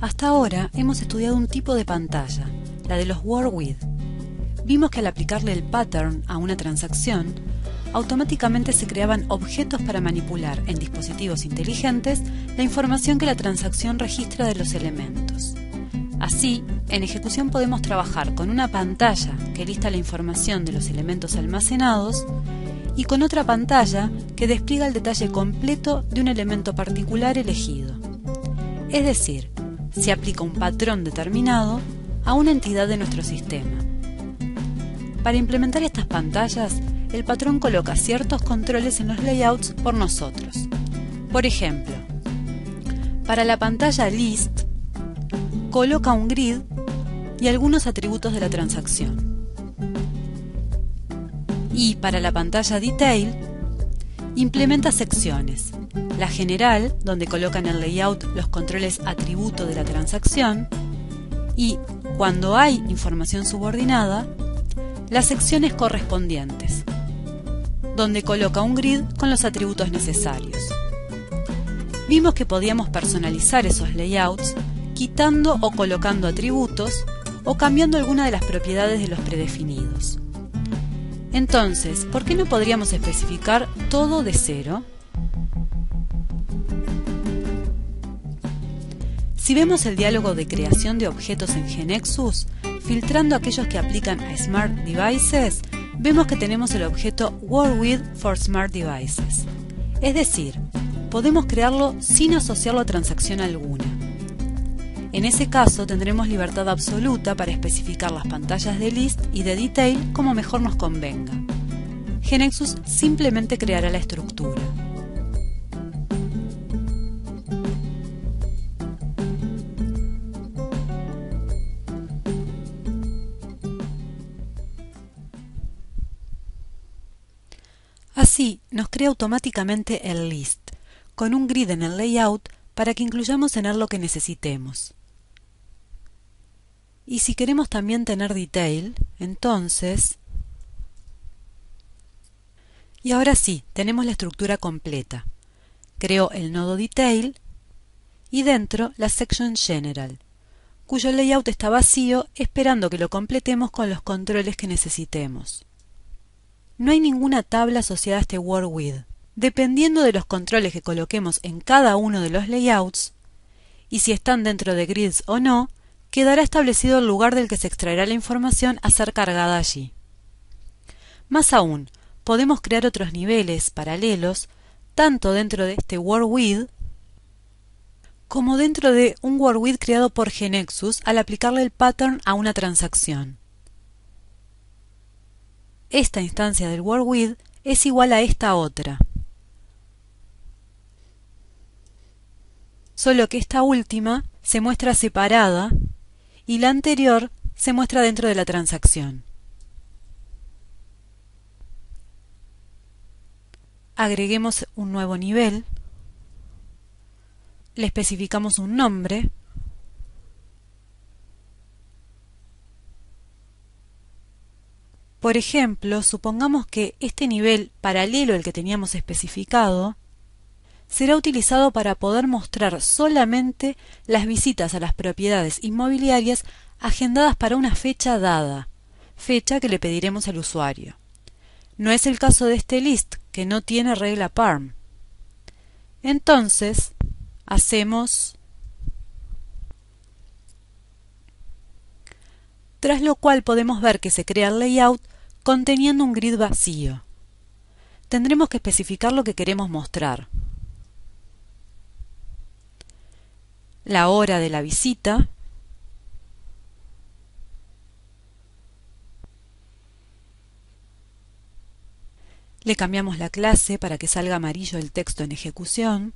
Hasta ahora hemos estudiado un tipo de pantalla, la de los Work With. Vimos que al aplicarle el pattern a una transacción, automáticamente se creaban objetos para manipular en dispositivos inteligentes la información que la transacción registra de los elementos. Así, en ejecución podemos trabajar con una pantalla que lista la información de los elementos almacenados y con otra pantalla que despliega el detalle completo de un elemento particular elegido. Es decir, se aplica un patrón determinado a una entidad de nuestro sistema. Para implementar estas pantallas, el patrón coloca ciertos controles en los layouts por nosotros. Por ejemplo, para la pantalla List, coloca un grid y algunos atributos de la transacción. Y para la pantalla Detail, implementa secciones. La general, donde coloca en el layout los controles atributo de la transacción, y, cuando hay información subordinada, las secciones correspondientes, donde coloca un grid con los atributos necesarios. Vimos que podíamos personalizar esos layouts quitando o colocando atributos o cambiando alguna de las propiedades de los predefinidos. Entonces, ¿por qué no podríamos especificar todo de cero? Si vemos el diálogo de creación de objetos en GeneXus, filtrando aquellos que aplican a Smart Devices, vemos que tenemos el objeto WorkWith for Smart Devices. Es decir, podemos crearlo sin asociarlo a transacción alguna. En ese caso tendremos libertad absoluta para especificar las pantallas de List y de Detail como mejor nos convenga. GeneXus simplemente creará la estructura. Así, nos crea automáticamente el List, con un grid en el layout para que incluyamos en él lo que necesitemos. Y si queremos también tener Detail, entonces... Y ahora sí, tenemos la estructura completa. Creo el nodo Detail y dentro la section General, cuyo layout está vacío esperando que lo completemos con los controles que necesitemos. No hay ninguna tabla asociada a este WorkWith. Dependiendo de los controles que coloquemos en cada uno de los layouts, y si están dentro de grids o no, quedará establecido el lugar del que se extraerá la información a ser cargada allí. Más aún, podemos crear otros niveles paralelos, tanto dentro de este WorkWith, como dentro de un WorkWith creado por GeneXus al aplicarle el pattern a una transacción. Esta instancia del WorkWith es igual a esta otra, solo que esta última se muestra separada y la anterior se muestra dentro de la transacción. Agreguemos un nuevo nivel, le especificamos un nombre, por ejemplo, supongamos que este nivel paralelo al que teníamos especificado será utilizado para poder mostrar solamente las visitas a las propiedades inmobiliarias agendadas para una fecha dada, fecha que le pediremos al usuario. No es el caso de este list, que no tiene regla parm. Entonces, hacemos... Tras lo cual podemos ver que se crea el layout conteniendo un grid vacío. Tendremos que especificar lo que queremos mostrar. La hora de la visita, le cambiamos la clase para que salga amarillo el texto en ejecución,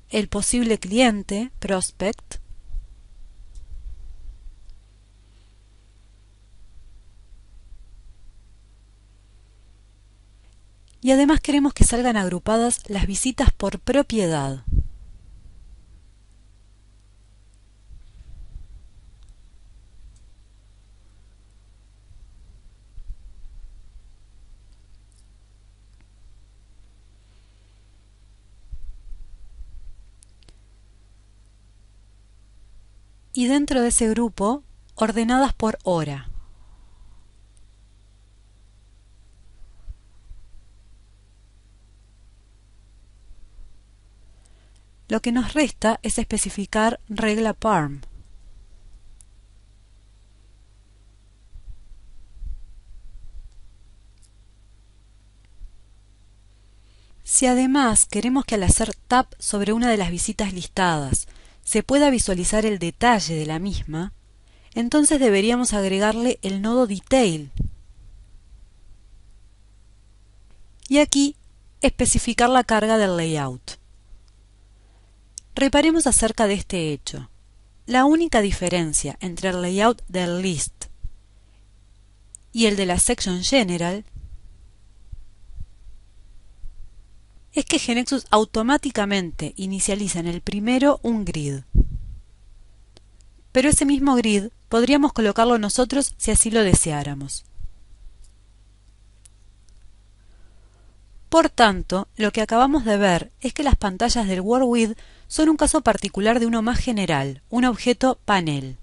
el posible cliente, prospect, y además queremos que salgan agrupadas las visitas por propiedad. y dentro de ese grupo ordenadas por hora. Lo que nos resta es especificar regla parm. Si además queremos que al hacer tap sobre una de las visitas listadas se pueda visualizar el detalle de la misma, entonces deberíamos agregarle el nodo detail y aquí especificar la carga del layout. Reparemos acerca de este hecho. La única diferencia entre el layout del list y el de la section general es que GeneXus automáticamente inicializa en el primero un grid. Pero ese mismo grid podríamos colocarlo nosotros si así lo deseáramos. Por tanto, lo que acabamos de ver es que las pantallas del WorldWidth son un caso particular de uno más general, un objeto panel.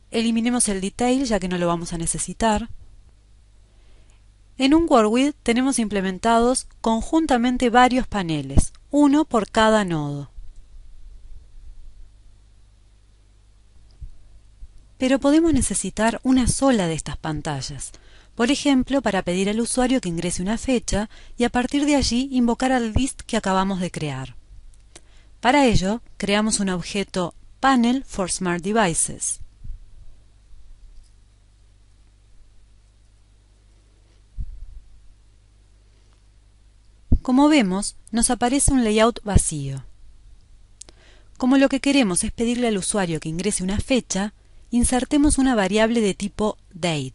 Eliminemos el detail ya que no lo vamos a necesitar. En un WorldWidth tenemos implementados conjuntamente varios paneles, uno por cada nodo. Pero podemos necesitar una sola de estas pantallas, por ejemplo para pedir al usuario que ingrese una fecha y a partir de allí invocar al list que acabamos de crear. Para ello, creamos un objeto Panel for Smart Devices. Como vemos, nos aparece un layout vacío. Como lo que queremos es pedirle al usuario que ingrese una fecha, insertemos una variable de tipo date.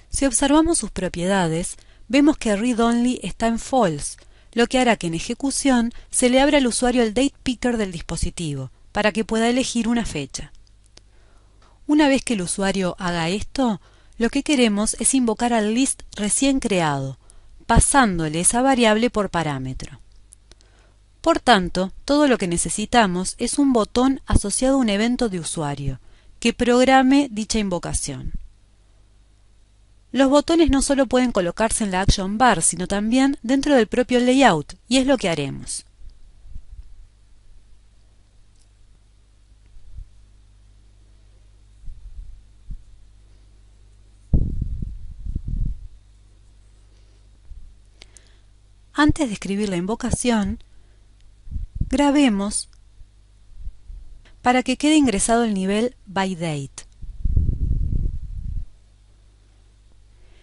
Si observamos sus propiedades, vemos que read-only está en false, lo que hará que en ejecución se le abra al usuario el date picker del dispositivo, para que pueda elegir una fecha. Una vez que el usuario haga esto, lo que queremos es invocar al list recién creado, pasándole esa variable por parámetro. Por tanto, todo lo que necesitamos es un botón asociado a un evento de usuario, que programe dicha invocación. Los botones no solo pueden colocarse en la action bar, sino también dentro del propio layout, y es lo que haremos. Antes de escribir la invocación, grabemos para que quede ingresado el nivel byDate.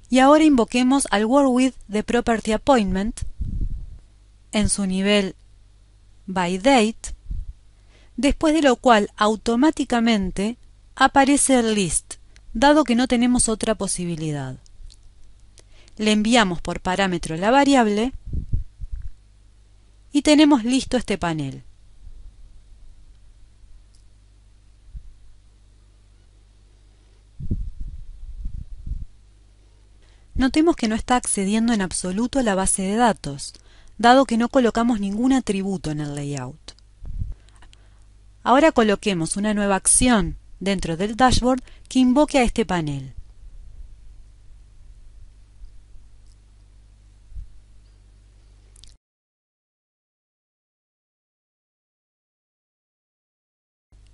Y ahora invoquemos al WorldWidth de Property Appointment en su nivel byDate, después de lo cual automáticamente aparece el list, dado que no tenemos otra posibilidad. Le enviamos por parámetro la variable y tenemos listo este panel. Notemos que no está accediendo en absoluto a la base de datos, dado que no colocamos ningún atributo en el layout. Ahora coloquemos una nueva acción dentro del dashboard que invoque a este panel.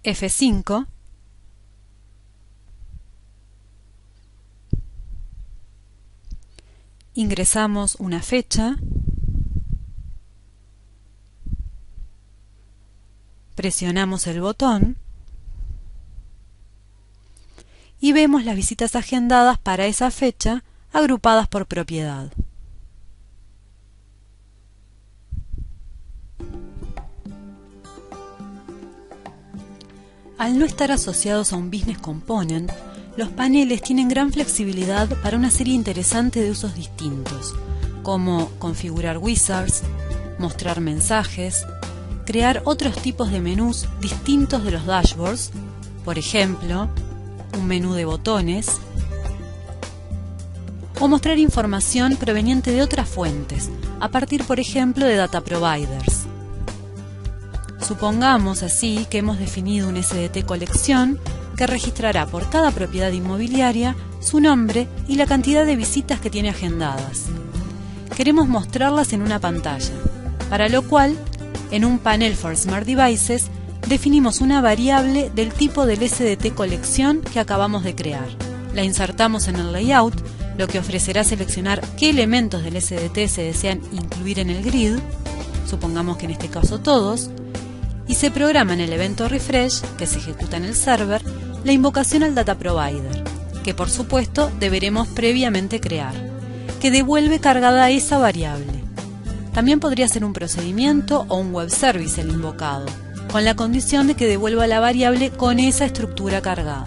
F5. Ingresamos una fecha, presionamos el botón y vemos las visitas agendadas para esa fecha agrupadas por propiedad. Al no estar asociados a un Business Component, los paneles tienen gran flexibilidad para una serie interesante de usos distintos, como configurar wizards, mostrar mensajes, crear otros tipos de menús distintos de los dashboards, por ejemplo, un menú de botones, o mostrar información proveniente de otras fuentes, a partir, por ejemplo, de data providers. Supongamos así que hemos definido un SDT colección que registrará por cada propiedad inmobiliaria su nombre y la cantidad de visitas que tiene agendadas. Queremos mostrarlas en una pantalla, para lo cual, en un panel for Smart Devices, definimos una variable del tipo del SDT colección que acabamos de crear. La insertamos en el layout, lo que ofrecerá seleccionar qué elementos del SDT se desean incluir en el grid, supongamos que en este caso todos, y se programa en el evento refresh, que se ejecuta en el server, la invocación al data provider, que por supuesto deberemos previamente crear, que devuelve cargada esa variable. También podría ser un procedimiento o un web service el invocado, con la condición de que devuelva la variable con esa estructura cargada.